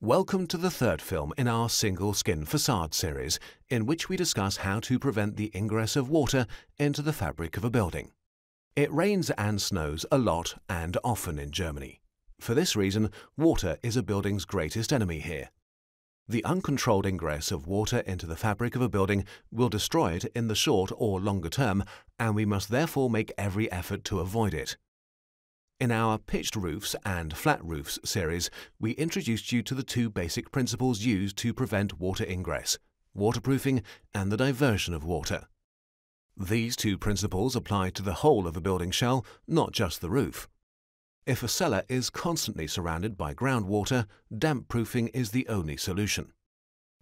Welcome to the third film in our single skin facade series, in which we discuss how to prevent the ingress of water into the fabric of a building. It rains and snows a lot and often in Germany. For this reason, water is a building's greatest enemy here. The uncontrolled ingress of water into the fabric of a building will destroy it in the short or longer term, and we must therefore make every effort to avoid it. In our Pitched Roofs and Flat Roofs series, we introduced you to the two basic principles used to prevent water ingress: waterproofing and the diversion of water. These two principles apply to the whole of a building shell, not just the roof. If a cellar is constantly surrounded by groundwater, damp proofing is the only solution.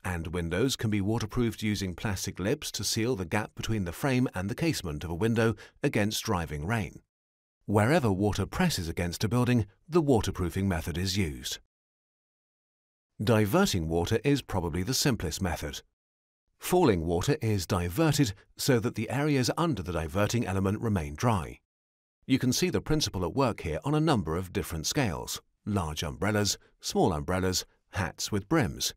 And windows can be waterproofed using plastic lips to seal the gap between the frame and the casement of a window against driving rain. Wherever water presses against a building, the waterproofing method is used. Diverting water is probably the simplest method. Falling water is diverted so that the areas under the diverting element remain dry. You can see the principle at work here on a number of different scales: large umbrellas, small umbrellas, hats with brims.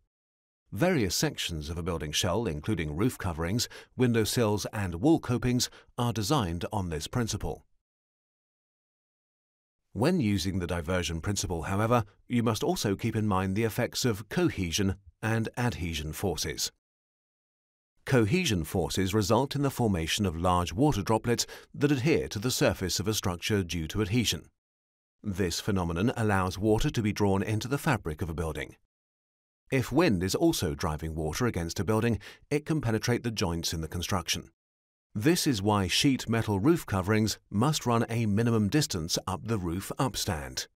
Various sections of a building shell, including roof coverings, window sills and wall copings, are designed on this principle. When using the diversion principle, however, you must also keep in mind the effects of cohesion and adhesion forces. Cohesion forces result in the formation of large water droplets that adhere to the surface of a structure due to adhesion. This phenomenon allows water to be drawn into the fabric of a building. If wind is also driving water against a building, it can penetrate the joints in the construction. This is why sheet metal roof coverings must run a minimum distance up the roof upstand.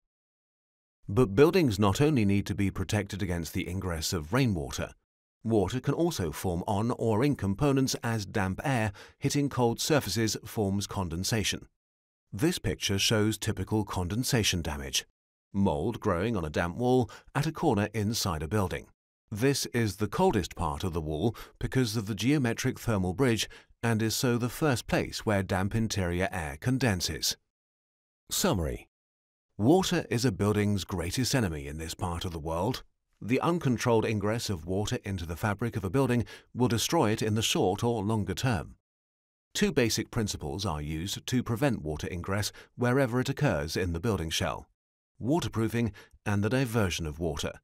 But buildings not only need to be protected against the ingress of rainwater. Water can also form on or in components as damp air hitting cold surfaces forms condensation. This picture shows typical condensation damage: mold growing on a damp wall at a corner inside a building. This is the coldest part of the wall because of the geometric thermal bridge, and is so the first place where damp interior air condenses. Summary: water is a building's greatest enemy in this part of the world. The uncontrolled ingress of water into the fabric of a building will destroy it in the short or longer term. Two basic principles are used to prevent water ingress wherever it occurs in the building shell: waterproofing and the diversion of water.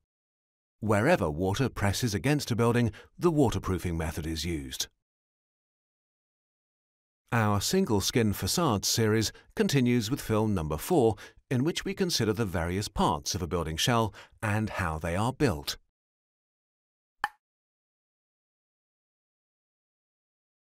Wherever water presses against a building, the waterproofing method is used. Our single skin facades series continues with film number 4, in which we consider the various parts of a building shell and how they are built.